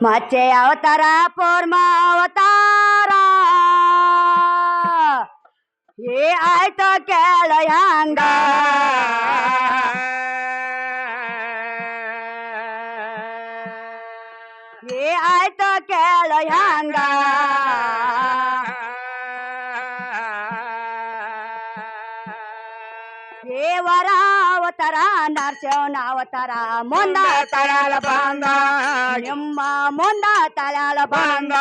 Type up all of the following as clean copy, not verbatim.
ಮಚ್ಚೆ ಅವತಾರ ಪೂರ್ಮ ಅವತಾರ ಏ ಆಯ್ತು ಕೇಳ ಹಂಗ ಏ ಆಯ್ತು ಕೇಳ ಹಂಗ ದೇವರ ಅವತಾರ ನರಸಿಂಹನ ಅವತಾರ ಮುಂದ ತಳಲ ಬಂದ ನಿಮ್ಮ ಮುಂದ ತಳಲ ಬಂದ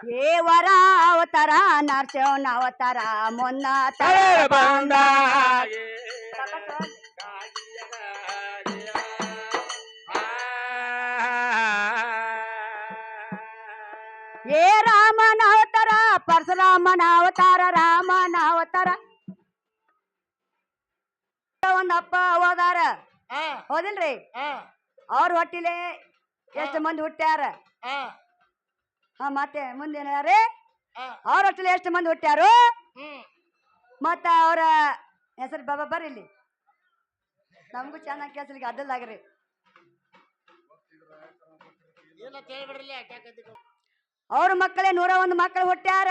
ದೇವರ ಅವತಾರ ನರಸಿಂಹನ ಅವತಾರ ಮುಂದ ತಳಲ ಬಂದ ಏ ರಾಮನ ಅವತಾರ ಪರಶುರಾಮನ ಅವತಾರ ರಾಮನ ಅವತಾರ ಒಂದಪ್ಪ ಹೋದಾರ ಹೋದಿಲ್ರಿ ಅವ್ರ ಹೊಟ್ಟಿಲೆ ಎಷ್ಟು ಮಂದಿ ಹುಟ್ಟ್ಯಾರ ಹಾ ಮತ್ತೆ ಮುಂದೇನಾರಿ ಅವ್ರ ಹೊಟ್ಟಿಲೆ ಎಷ್ಟು ಮಂದಿ ಹುಟ್ಟ್ಯಾರು ಮತ್ತ ಅವ್ರ ಹೆಸರು ಬಾಬಾ ಬರ್ರಿ ಇಲ್ಲಿ ನಮಗೂ ಚೆನ್ನಾಗಿ ಕೇಳಿಸ್ಲಿಕ್ಕೆ ಅದಲ್ಲಾಗ್ರಿ ಅವ್ರ ಮಕ್ಕಳೇ 101 ಮಕ್ಕಳು ಹುಟ್ಟ್ಯಾರ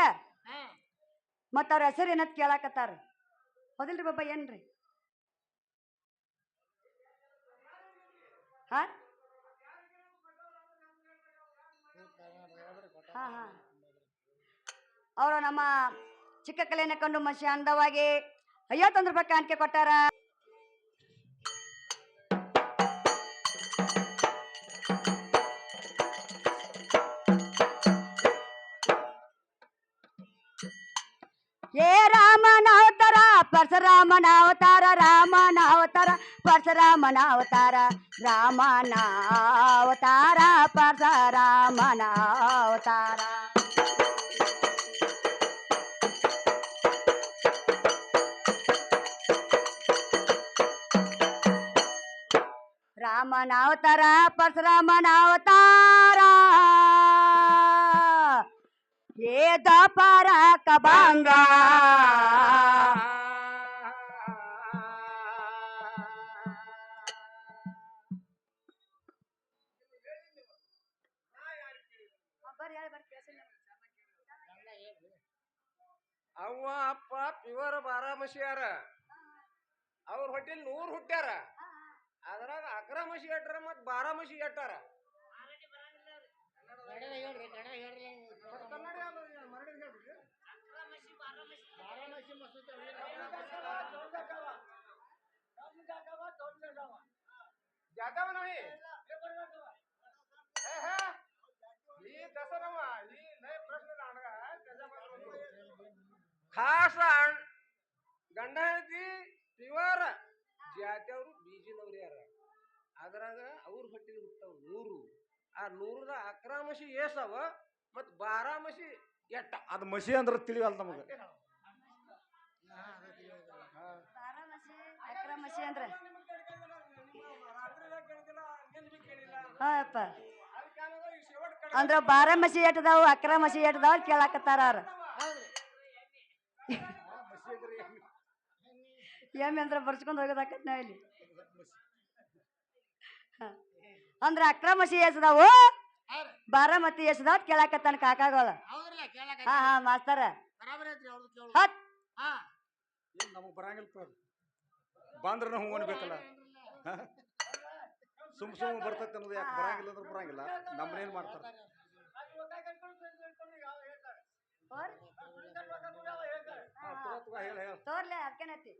ಮತ್ತ ಅವ್ರ ಹೆಸರು ಏನತ್ ಕೇಳಾಕತ್ತಾರ ಹೌದಿಲ್ರಿ ಬಾಬಾ ಏನ್ರಿ ಹಾ ಅವರು ನಮ್ಮ ಚಿಕ್ಕ ಕಲೆಯನ್ನು ಕಂಡು ಮನುಷ್ಯ ಅಂದವಾಗಿ 51 ರೂಪಾಯಿ ಕಾಣಿಕೆ ಕೊಟ್ಟಾರ. ಏ ರಾಮನ ಅವತಾರ ಪರಶುರಾಮನ ಅವತಾರ ರಾಮನ ಅವತಾರ ಪರಶುರಾಮನ ಅವತಾರ ರಾಮನ ಅವತಾರ ಪರಶುರಾಮನ ಅವತಾರ ರಾಮನ ಅವತಾರ ಪರಶುರಾಮನ ಅವತಾರ ಏದ ಪರಕ ಬಂಗ ಅವ್ವ ಅಪ್ಪ ಪ್ಯೂರ್ ಬಾರಾಮಸಿಯಾರ ಅವ್ರ ಹೊಟ್ಟಿಲ್ 100 ಹುಟ್ಟ್ಯಾರ ಅದ್ರಾಗ 11 ಮಸಿ ಎಟ್ಟಾರ ಮತ್ 12 ಮಸಿ ಎಟ್ಟಾರ ಜಾಗವ नाही खास ಗಂಡ ಹೆಂಡತಿ ಪ್ಯೂರ್ ಜಾತಿಯವರು ಬೀಜಿನವ್ರು ಯಾರ ಅದ್ರಾಗ ಅವ್ರ ಹೊಟ್ಟಿಗೆ ಹುಟ್ಟಾವ 100 ಆ 100ದ 11 ಮಸಿ ಏಸವ ಮತ್ 12 ಮಸಿ ಎಟ್ಟ ಅದ್ ಮಸಿ ಅಂದ್ರ ತಿಳಿವಲ್ಲ ನಮಗ. 11 ಮಸಿ ಅಂದ್ರ ಹಾಪ್ಪ ಅಂದ್ರ 12 ಮಸಿ ಎಟ್ಟದಾವು 11 ಮಸಿ ಎಟ್ಟದಾವ ಕೇಳಾಕತ್ತಾರ ಅವ್ರ. ಎಮ್ಮೆ ಅಂದ್ರ ಬರ್ಸ್ಕೊಂಡ್ ಹೋಗೋದಾಕತ್ ನಾವಿಲ್ಲಿ ಅಂದ್ರ 11 ಮಸಿ ಎಸದಾವು 12 ಮಸಿ ಎಸದಾವ್ ಕೇಳಾಕತ್ತಾನ ಕಾಕಾಗೋಳ. ಹಾ ಹಾ ಮಾಸ್ತರ ನಮಗ್ ಬರಂಗಿಲ್ಲ ಬಂದ್ರ ನಾವು ಅನ್ಬೇಕಲ್ಲ ಸುಮ್ ಬರ್ತೈತೆ ಅನ್ನೋದು ಯಾಕೆ ಬರಂಗಿಲ್ಲ ಅಂದ್ರೆ ಬರಂಗಿಲ್ಲ ನಮ್ಮನೇನ್ ಮಾಡ್ತಾರ. ತೋರ್ಲೆ ಅದಕ್ಕೇನೈತಿ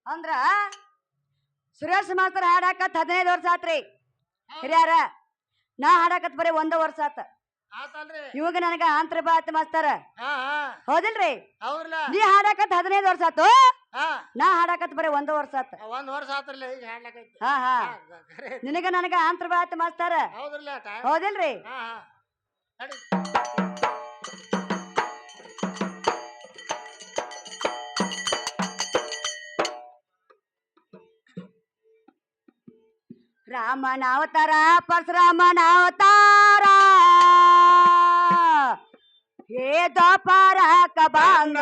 ಅಂದ್ರ ಸುರೇಶ್ ಮಾಸ್ತರ್ ಹಾಡಾಕತ್ 15 ವರ್ಷ ಆತ್ರಿ ಹಿರಿಯಾರ. ನಾ ಹಾಡಾಕತ್ ಬರೀ 1 ವರ್ಷ ಆತ. ಇವಾಗ ನನಗ ಆಂತರ ಬಾತ್ ಮಾಸ್ತರ ಹೌದಿಲ್ರಿ ನೀ ಹಾಡಾಕತ್ 15 ವರ್ಷ ಆತು ನಾ ಹಾಡಾಕತ್ ಬರೀ 1 ವರ್ಷ ಆತ. 1 ವರ್ಷ ಆತ್ರಲ್ಲ ಈಗ ಹಾಡ್ಲಕೈತಿ. ಹಾ ಹಾ ನಿನಗ ನನಗ ಆಂತರ ಬಾತ್ ಮಾಸ್ತರ ಹೌದಿಲ್ರಿ. ರಾಮನ ಅವತಾರ ಪರಶುರಾಮನ ಅವತಾರ ಹೇ ದ್ವಾಪರ ಕಬಾಂಗ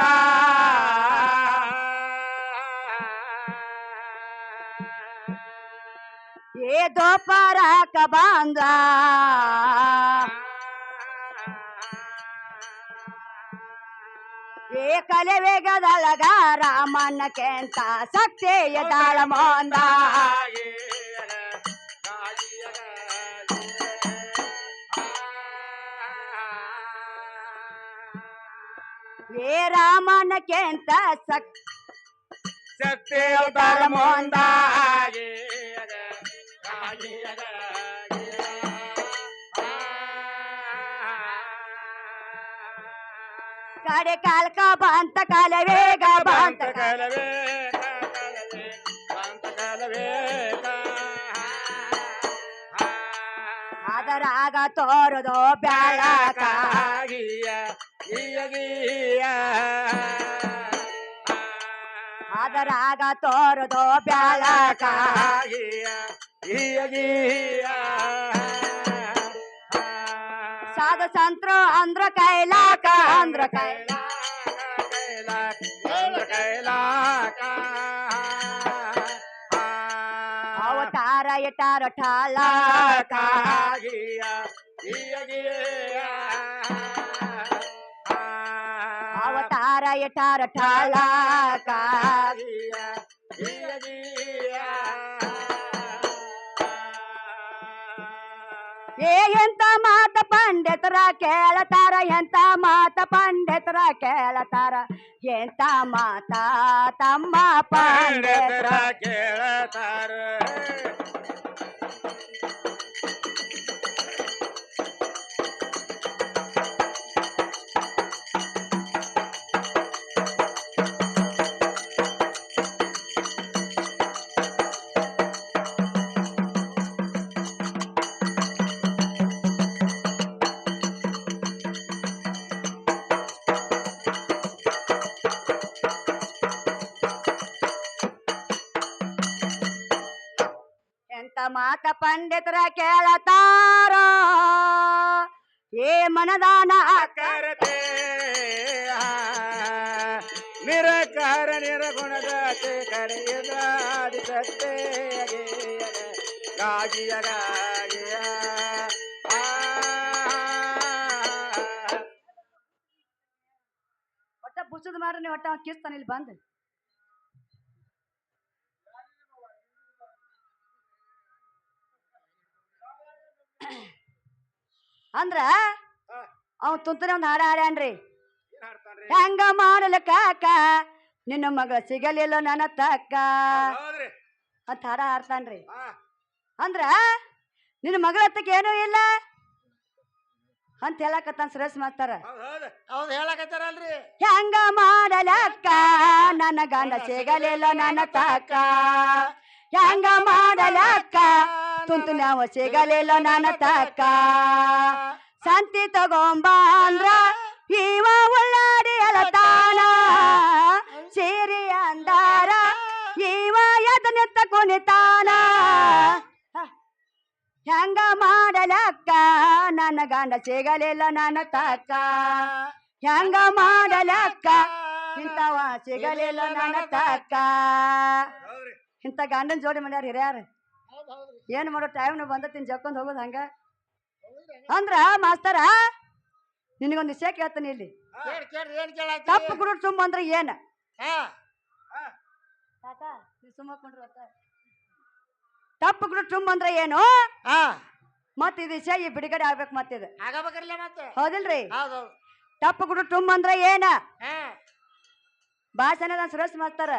ಹೇ ದ್ವಾಪರ ಕಬಾಂಗ ಹೇ ಕಲೆ ವೇಗದೊಳಗ ರಾಮನ್ನಕ್ಕೆಂತ ಶಕ್ತಿಯ ತಾಳ ಮೊಂದ ಹೇ ರಾಮನ್ನಕ್ಕೆಂತ ಶಕ್ತಿ ತಾಳ ಮೊಂದ ಕಡೆ ಕಾಲ್ಕ ಬಂತ ಕಾಲ ವೇಗ ಬಂತ ಅದರಾಗ ತೋರದು ಬ್ಯಾಳಕ ಅದರಾಗ ತೋರದು ಬ್ಯಾಳಕ ಸಾಧ ಸಂತ್ರು ಅಂದ್ರ ಕೈಲಾಕ ಅಂದ್ರ ಅವತಾರ ಇಟ್ಟಾರ ಠಾಳಕ ಅವತಾರ ಇಟ್ಟಾರ ಠಾಳಕ ಏ ಎಂತ ಮಾತ ಪಂಡಿತರ ಕೇಳತಾರ ಎಂತ ಮಾತ ಪಂಡಿತರ ಕೇಳತಾರ ಎಂತ ಮಾತ ತಮ್ಮ ಪಂಡಿತರ ಕೇಳತಾರ ಎಂತ ಮಾತ ಪಂಡಿತರ ಕೇಳತಾರ ಏ ಮನದಾನ ಕರತೆ ನಿರಕಾರ ನಿರ್ಗುಣದ ಕಡೆಯದಾಡಿ ಸತ್ತೆ ಗಾಗಿಯ ಗಾಗಿಯ ಒಟ್ಟ ಬುಸದ್ ಮಾಡ್ರಿ ನೀವು ಒಟ್ಟ ಕಿಸ್ತಾನ ಇಲ್ಲಿ ಬಂದ್ ಅಂದ್ರ ಅವ್ ತುಂತನೆ ಒಂದ್ ಹಾಡ ಹಾಡ್ಯಾನ್ರಿ ಹೆಂಗ ಮಾಡಲ ಕಾಕ ನಿನ್ನ ಮಗ ಸಿಗಲಿಲ್ಲ ನನ್ನ ತಕ್ಕ ಅಂತ ಹಾಡ ಹಾಡ್ತಾನ್ರಿ ಅಂದ್ರ ನಿನ್ನ ಮಗಳ ಹತ್ತಕ್ಕೆ ಏನೂ ಇಲ್ಲ ಅಂತ ಹೇಳಕತ್ತಾನ ಸುರೇಶ್ ಮಾಸ್ತರ ಹೌದು ಹೇಳಕತ್ತಾರಲ್ರಿ ಹೆಂಗ ಮಾಡಲಕ್ಕ ನನ್ನ ಗಂಡ ಸಿಗಲಿಲ್ಲ ನನ್ನ ತಕ್ಕ ಹೆಂಗ ಮಾಡಲಕ್ಕ ತುಂತು ನಾವು ಸಿಗಲಿಲ್ಲ ನನ್ನ ತಕ್ಕ ಸಂತಿ ತಗೊಂಬ ಅಂದ್ರ ಇವ ಉಳ್ಳಾಡಿ ಅಲತಾನ ಸೀರಿ ಅಂದಾರ ಇವ ಎದ ನಿಂತ ಕುಣಿತಾನ ಹೆಂಗ ಮಾಡಲಕ್ಕ ನನ್ನ ಗಂಡ ಸಿಗಲಿಲ್ಲ ನನ್ನ ತಕ್ಕ ಹೆಂಗ ಮಾಡಲಕ್ಕ ಇಂಥವ ಸಿಗಲಿಲ್ಲ ನನ್ನ ತಕ್ಕ ಇಂಥ ಗಂಡನ ಜೋಡಿ ಮಾಡ್ಯಾರ ಹಿರಿಯಾರ ಏನ್ ಮಾಡೋ ಟೈಮ್ ಬಂದತ್ತಿನ ಜಕ್ಕೊಂಡ್ ಹೋಗೋದು ಹಂಗ ಅಂದ್ರ ಮಾಸ್ತರ ನಿನಗೊಂದು ವಿಷಯ ಕೇಳ್ತಾನೆ ಇಲ್ಲಿ ತಪ್ಪು ಗುರು ಸುಮ್ಮ ಅಂದ್ರೆ ಏನ ತಪ್ಪು ಗುರು ಸುಮ್ಮ ಅಂದ್ರೆ ಏನು ಮತ್ ಇದು ವಿಷಯ ಈ ಬಿಡುಗಡೆ ಆಗ್ಬೇಕು ಮತ್ತಿದ ಹೌದಿಲ್ರಿ ತಪ್ಪು ಗುರು ಸುಮ್ಮ ಅಂದ್ರೆ ಏನ ಭಾಷಣ ಸುರೇಶ್ ಮಾಸ್ತರ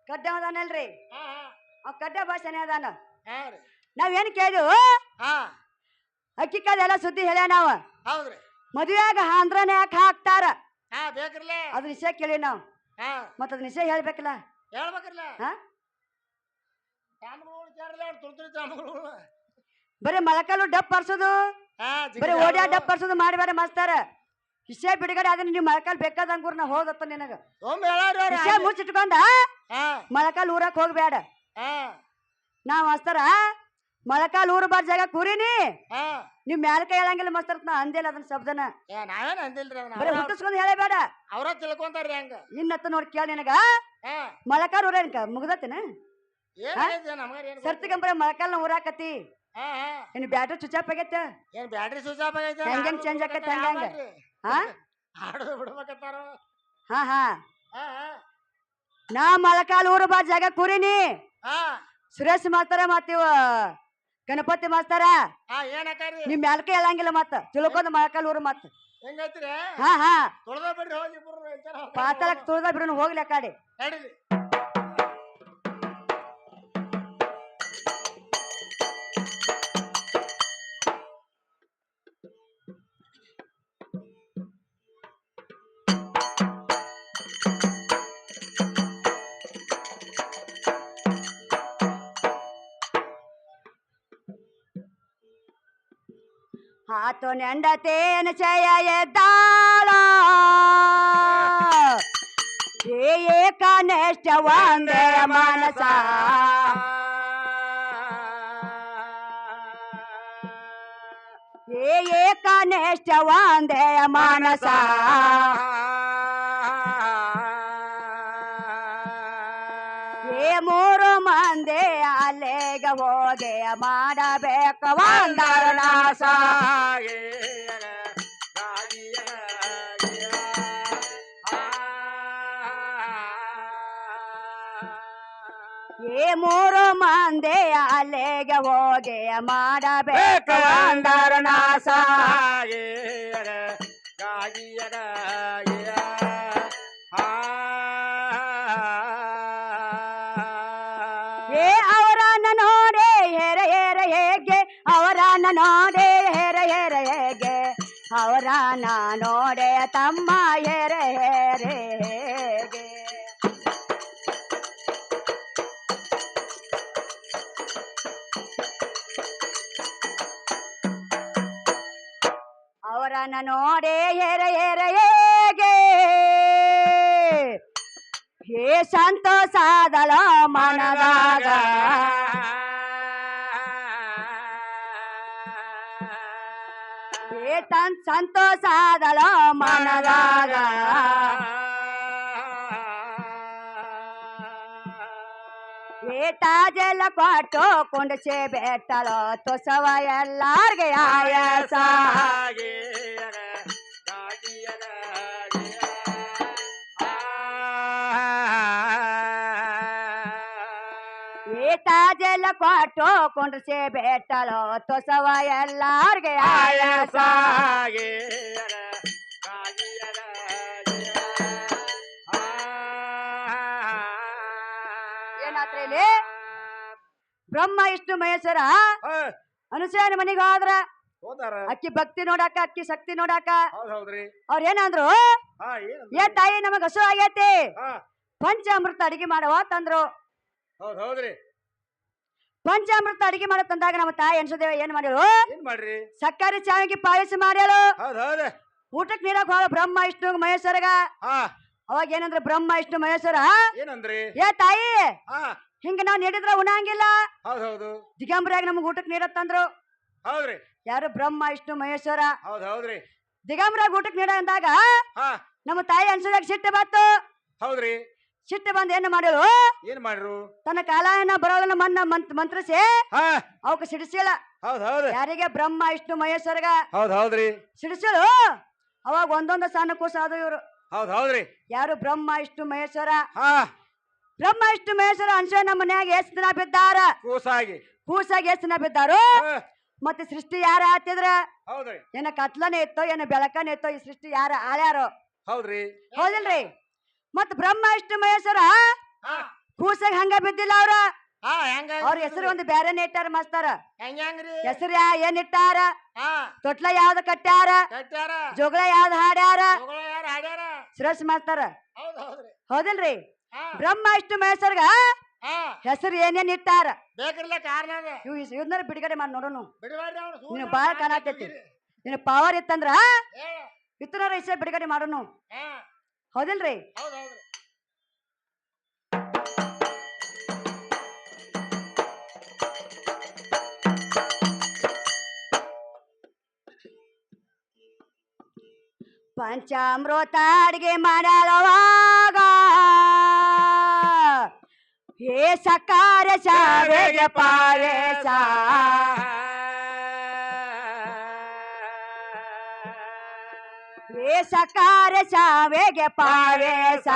ಕಡ್ಡೆ ಅದಾನಲ್ರಿ ಅವ್ ಕಡ್ಡೆ ಭಾಷಣ ಅದಾನ ನಾವೇನ್ ಕೇಳಿದ್ವು ಅಕ್ಕಿ ಕಾಲೆಲ್ಲ ಸುದ್ದಿ ಹೇಳ್ಯ ನಾವ ಮದುವೆಯಾಗ ಆಂಧ್ರನ ಯಾಕೆ ಹಾಕ್ತಾರ ಅದ್ ವಿಷಯ ಕೇಳಿ ನಾವ್ ಮತ್ತ ಅದ್ ವಿಷಯ ಹೇಳ್ಬೇಕಲ್ಲ ಬರೀ ಮೊಳಕಲ್ಲು ಡಪ್ ಬರ್ಸೋದು ಬರೀ ಓಡ್ಯಾ ಡಪ್ ಬರ್ಸೋದು ಮಾಡ್ಬೇಡ ಮಾಸ್ತಾರ ವಿಷಯ ಬಿಡುಗಡೆ ಆದ್ರೆ ನೀವ್ ಮೊಳಕಾಲ್ ಬೇಕಾದಂಗೂರ್ ನಾ ಹೋಗತ್ತ ನಿನಗ ವಿಷಯ ಮುಚ್ಚಿಟ್ಕೊಂಡ ಮೊಳಕಾಲ್ ಊರಕ್ ಹೋಗ್ಬೇಡ ನಾ ಮಾಸ್ತರ ಮೊಳಕಾಲ್ ಊರು ಬಾರ್ ಜಾಗ ಕೂರಿನಿ ಹಾ ನೀವ್ ಮ್ಯಾಲ್ಕ ಹೇಳಂಗಿಲ್ಲ ಮಾಸ್ತರ ನಾ ಅಂದಿಲ್ಲ ಅದನ್ನ ಶಬ್ದನ ನಾವೇನ್ ಅಂದಿಲ್ರಿ ಬರೀ ಹುಟ್ಟಿಸ್ಕೊಂಡ್ ಹೇಳಬೇಡ ಅವ್ರ ತಿಳ್ಕೊಂತಾರ್ರಿ ಹಂಗ ಇನ್ನತ್ತ ನೋಡಿ ಕೇಳ ನಿನಗ ಹಾ ಮೊಳಕಾಲ್ ಊರ ಮುಗ್ದತಿನ ಏನ್ ನಮಗಾರ ಏನ್ ಸರ್ತಿಗಂಬರ ಮೊಳಕಾಲ್ನ ಊರಾಕತಿ ಹಾ ಹಾ ಇನ್ನು ಬ್ಯಾಟ್ರಿ ಸ್ವಿಚ್ ಆಫ್ ಆಗೈತೆ ಏನ್ ಬ್ಯಾಟ್ರಿ ಸ್ವಿಚ್ ಆಫ್ ಆಗೈತೆ ಹೆಂಗ್ ಚೇಂಜ್ ಆಕೈತೆ ಹಂಗ ಹಾ ಹಾಡೋದು ಬಿಡ್ಬೇಕತ್ತಾರ ಹಾ ಹಾ ಹಾ ಹಾ ನಾ ಮೊಳಕಾಲ್ ಊರು ಬಾರ್ ಜಾಗ ಕೂರಿನಿ ಹಾ ಸುರೇಶ್ ಮಾಸ್ತರ ಮತ್ತಿವ ಗಣಪತಿ ಮಾಸ್ತರ ಹಾ ಏನಕ್ಕಾರಿ ನಿಮ್ ಮ್ಯಾಲ್ಕ ಹೇಳಂಗಿಲ್ಲ ಮತ್ತ ತಿಳ್ಕೊಂಡ್ ಮೊಳಕಾಲ್ ಊರು ಮತ್ತ ಹೆಂಗೈತ್ರಿ ಹಾ ಹಾ ತೊಳ್ದ ಬಿಡ್ರಿ ಹೋಗಿ ಇಬ್ರು ಪಾತಾಳಕ್ ತುಳ್ದ ಬಿಡೋನು ಹೋಗ್ಲಿ ಆ ಕಡೆ ನಡೀರಿ ಹಾತು ನೆಂಡತೇನ ಚಯ ಎದ್ದಾಳ ಏಕನಿಷ್ಠ ಒಂದೇ ಮನಸ ಏಕನಿಷ್ಠ ಒಂದೇ ಮನಸ ಮೂರು ಮಂದಿ ಅಲ್ಲಿಗೆ ಹೋಗಿ ಮಾಡಬೇಕು ಒಂದರನಾಸ ಮೂರು ಮಂದಿ ಅಲ್ಲಿಗೆ ಹೋಗಿ ಮಾಡಬೇಕು ಒಂದರನಾಸ ಅವರನ್ನ ನೋಡೆ ಹೇರ ಹೇರ ಹೇಗೆ ಅವರನ್ನ ನೋಡೆ ಹೇರ ಹೇರ ಹೇಗೆ ಅವರನ್ನ ನೋಡೆ ತಮ್ಮ ಹೇರ ಹೇರೆ ಹೇಗೆ ಅವರನ್ನ ನೋಡೆ ಹೇರ ಹೇರ ಹೇಗೆ ಹೇ ಸಂತೋಷಾದಳ ಮನದಾಗ ಹೇ ಸಂತೋಷಾದಳ ಮನದಾಗ ಏಟಾಜೆಲ್ಲ ಕೊಟ್ಟು ಕುಂಡಸೆ ಬೆಟ್ಟಳು ತೊಸವ ಎಲ್ಲಾರ್ಗೆ ಆಯಾಸ ಏಟಾಜೆಲ್ಲ ಕೊಟ್ಟು ಕುಂಡಸೆ ಬೆಟ್ಟಳು ತೊಸವ ಎಲ್ಲಾರ್ಗೆ ಆಯಾಸ ಏನಾತ್ರ ಇಲ್ಲಿ ಬ್ರಹ್ಮ ವಿಷ್ಣು ಮಹೇಶ್ವರ ಅನುಸೂಯನ ಮನೆಗೆ ಹೋದ್ರ ಹೋದಾರ ಅಕ್ಕಿ ಭಕ್ತಿ ನೋಡಾಕ ಅಕ್ಕಿ ಶಕ್ತಿ ನೋಡಾಕ ಹೌದ್ರಿ ಅವ್ರ ಏನಂದ್ರು ಹಾ ಏ ತಾಯಿ ನಮಗ ಹಸು ಆಗೈತಿ ಹಾ ಪಂಚಾಮೃತ ಅಡಿಗೆ ಮಾಡವ ತಂದ್ರು ಹೌದ್ರಿ ಪಂಚಾಮೃತ ಅಡಿಗೆ ಮಾಡೋ ತಂದಾಗ ನಮ್ಮ ತಾಯಿ ಅನ್ಸದೇವ ಏನ್ ಮಾಡ್ಯಾಳು ಏನ್ ಮಾಡ್ರಿ ಸಕ್ಕರೆ ಚಾವಿಗೆ ಪಾಯಸ ಮಾಡ್ಯಾಳು ಹೌದ್ ಊಟಕ್ ನೀರಾಕ್ ಹೋಗ ಬ್ರಹ್ಮ ವಿಷ್ಣು ಮಹೇಶ್ವರಗ ಹಾ ಅವಾಗ ಏನಂದ್ರ ಬ್ರಹ್ಮ ವಿಷ್ಣು ಮಹೇಶ್ವರ ಏನಂದ್ರಿ ಏ ತಾಯಿ ಹಾ ಹಿಂಗ ನಾವ್ ನೀಡಿದ್ರ ಉಣಂಗಿಲ್ಲ ಹೌದು ದಿಗಂಬರಾಗ ನಮಗ್ ಊಟಕ್ ನೀಡತ್ತಂದ್ರು ಹೌದ್ರಿ ಯಾರು ಬ್ರಹ್ಮ ವಿಷ್ಣು ಮಹೇಶ್ವರ ಹೌದ್ರಿ ದಿಗಂಬರಾಗ ಊಟಕ್ ನೀಡ ಅಂದಾಗ ಹಾ ನಮ್ಮ ತಾಯಿ ಅನ್ಸದಾಗ ಸಿಟ್ಟು ಬತ್ತು ಹೌದ್ರಿ ಸಿಟ್ಟು ಬಂದ್ ಏನ್ ಮಾಡ್ಯಾಳು ಏನ್ ಮಾಡ್ರು ತನ್ನ ಕಾಲಾಯನ ಬರೋದನ್ನ ಮನ್ನ ಮಂತ್ರಸಿ ಹಾ ಅವಕ್ಕೆ ಸಿಡಿಸಿಲ್ಲ ಹೌದ್ ಯಾರಿಗೆ ಬ್ರಹ್ಮ ವಿಷ್ಣು ಮಹೇಶ್ವರಗ ಹೌದ್ರಿ ಸಿಡಿಸಲು ಅವಾಗ ಒಂದೊಂದು ಸಣ್ಣ ಕೂಸ ಅದು ಇವ್ರು ಹೌದ್ರಿ ಯಾರು ಬ್ರಹ್ಮ ವಿಷ್ಣು ಮಹೇಶ್ವರ ಹಾ ಬ್ರಹ್ಮ ವಿಷ್ಣು ಮಹೇಶ್ವರ ಅನ್ಸ ನಮ್ಮ ಮನ್ಯಾಗ ಎಷ್ಟ್ ದಿನ ಬಿದ್ದಾರ ಕೂಸಾಗಿ ಕೂಸಾಗಿ ಎಷ್ಟ್ ದಿನ ಬಿದ್ದಾರು ಮತ್ತೆ ಸೃಷ್ಟಿ ಯಾರ ಆತಿದ್ರ ಹೌದ್ರಿ ಏನ ಕತ್ಲನೇ ಇತ್ತೋ ಏನ ಬೆಳಕನೇ ಇತ್ತೋ ಈ ಸೃಷ್ಟಿ ಯಾರ ಆಳ್ಯಾರೋ ಹೌದ್ರಿ ಹೌದಿಲ್ರಿ ಮತ್ ಬ್ರಹ್ಮ ವಿಷ್ಣು ಮಹೇಶ್ವರ ಕೂಸಾಗ ಹಂಗ ಬಿದ್ದಿಲ್ಲ ಅವ್ರ ಅವ್ರ ಹೆಸರು ಒಂದು ಬ್ಯಾರೆನೇ ಇಟ್ಟಾರ ಮಾಸ್ತಾರ ಹೆಂಗ್ರಿ ಹೆಸರು ಏನ್ ಇಟ್ಟಾರ ಹಾ ತೊಟ್ಲ ಯಾವ್ದು ಕಟ್ಟ್ಯಾರ ಕಟ್ಟ್ಯಾರ ಜೋಗಳ ಯಾವ್ದು ಹಾಡ್ಯಾರ ಯಾರು ಹಾಡ್ಯಾರ ಸುರೇಶ್ ಮಾಸ್ತಾರ ಹೌದ್ರಿ ಹೌದಿಲ್ರಿ ಹಾ ಬ್ರಹ್ಮ ವಿಷ್ಣು ಮಹೇಶ್ವರ್ಗ ಹಾ ಹೆಸರು ಏನೇನ್ ಇಟ್ಟಾರ ಬೇಕ್ರಿಲ್ಲ ಕಾರಣ ಅದ ಇವನ್ನ ಬಿಡುಗಡೆ ಮಾಡಿ ನೋಡೋನು ಬಿಡಬೇಡ್ರಿ ಅವ್ನು ನೀನು ಬಾಳ ಕಾಣತೈತಿ ನಿನ್ನ ಪವರ್ ಇತ್ತಂದ್ರ ಹೇಳ ಇತ್ತನಾರ ಇಷ್ಟ ಬಿಡುಗಡೆ ಮಾಡೋನು ಹಾ ಹೌದಿಲ್ರಿ ಹೌದ್ರಿ ಪಂಚಾಮೃತ ಅಡಿಗೆ ಮಾಡಲವಾಗ ಹೇ ಸಕಾರ ಶಾವೆಗೆ ಪಾಯಸ ಹೇ ಸಕಾರ ಶಾವೆಗೆ ಪಾಯಸ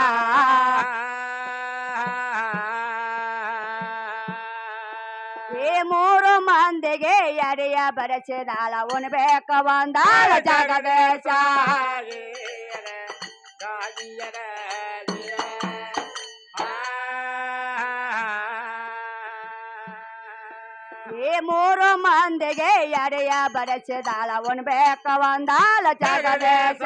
ಹೇ ಮೂರು ಮಂದಿಗೆ ಎಡೆಯ ಬರಸಿದಾಳ ಉಣ್ಬೇಕ ಒಂದಾಳ ಜಗದೇಶ ಈ ಮೂರು ಮಂದಿಗೆ ಎಡೆಯ ಬರಸಿದಾಳ ಉಣ್ಬೇಕ ಒಂದಾಳ ಜಗದೇಶ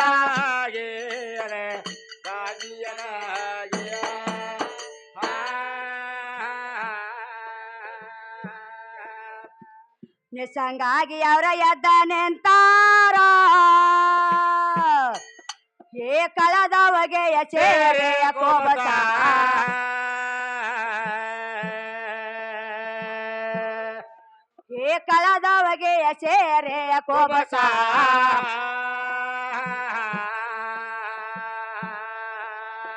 ನಿಸಂಗಾಗಿ ಅವರ ಎದ್ದ ನಿಂತಾರ ಏ ಕಳದ ಹೊಗೆಯ ಸೇರೆಯ ಕೋಬಸ ಏ ಕಳದ ಹೊಗೆಯ ಸೇರೆಯ ಕೋಬಸ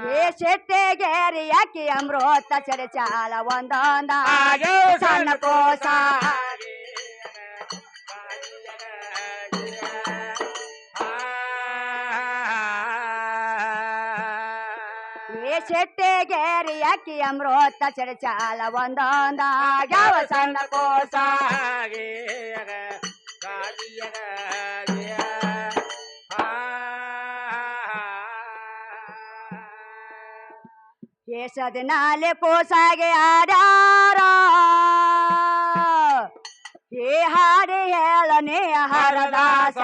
ಏ ಶೆಟ್ಟೆಗೇರಿ ಅಕ್ಕಿ ಅಮೃತ ಚರಚಾಲ ಒಂದೊಂದ ಸಣ್ಣ ಕೋಸ ಏ ಶೆಟ್ಟೆಗೇರಿ ಅಕ್ಕಿ ಅಮೃತ ಚರಚಾಲ ಒಂದೊಂದ ಯಾವ ಸಣ್ಣ ಕೋಸ ಏಸದ ನಾಲೆ ಕೋಸಾಗೆ ಆಡಾರ ಏ ಹಾಡಿ ಹೇಳನೆ ಹರದಾಸ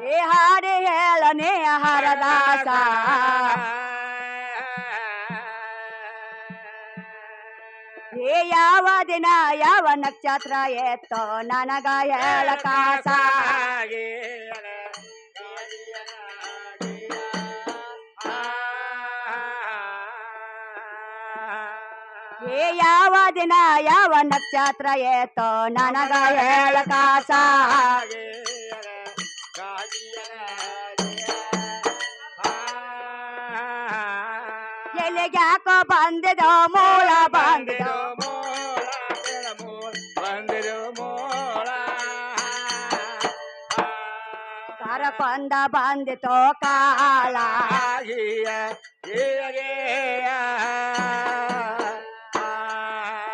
ಏ ಹಾಡಿ ಹೇಳನೆ ಹರದಾಸ ಏ ಯಾವ ದಿನ ಯಾವ ನಕ್ಷತ್ರ ಎತ್ತೋ ನನಗ ಹೇಳಕಾಸ ಏ ಯಾವ ದಿನ ಯಾವ ನಕ್ಷತ್ರ ಏತೋ ನನಗ ಹೇಳಕಾಸ ಎಲ್ಲಿಗ್ಯಾಕೋ ಬಂದಿದೋ ಮೂಲ ಬಂದಿದೋ ಕರಕೊಂದ ಬಂದಿತೋ ಕಾಲ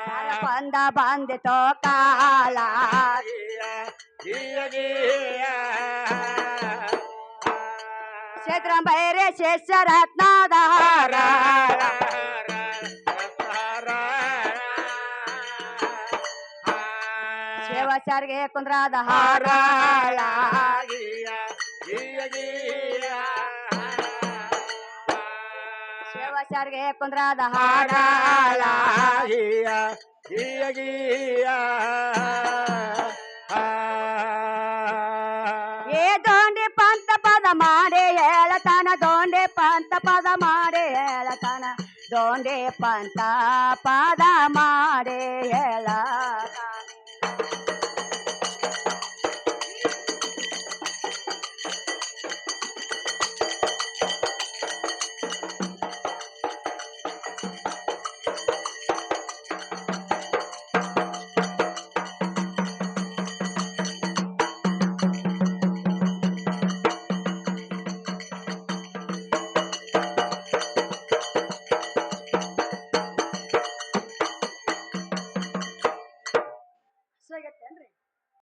ಕರಕೊಂದ ಬಂದಿತೋ ಕಾಲ ಕ್ಷೇತ್ರ ಬೈರೆ ಶೇಷರತ್ನದ ಹಾರ ಶಿವಸರ್ಗೆ ಕುಂದ್ರದ ಹಾರ ಶಿವಸರ್ಗೆ ಕುಂದ್ರದ ಹಾರ ಏ ದೋಂಡಿ ಪಂತ ಪದ ಮಾಡಿ ಹೇಳತಾನ ದೋಂಡಿ ಪಂತ ಪದ ಮಾಡಿ ಹೇಳತಾನ ದೋಂಡಿ ಪಂತ ಪದ ಮಾಡಿ ಹೇಳತಾನ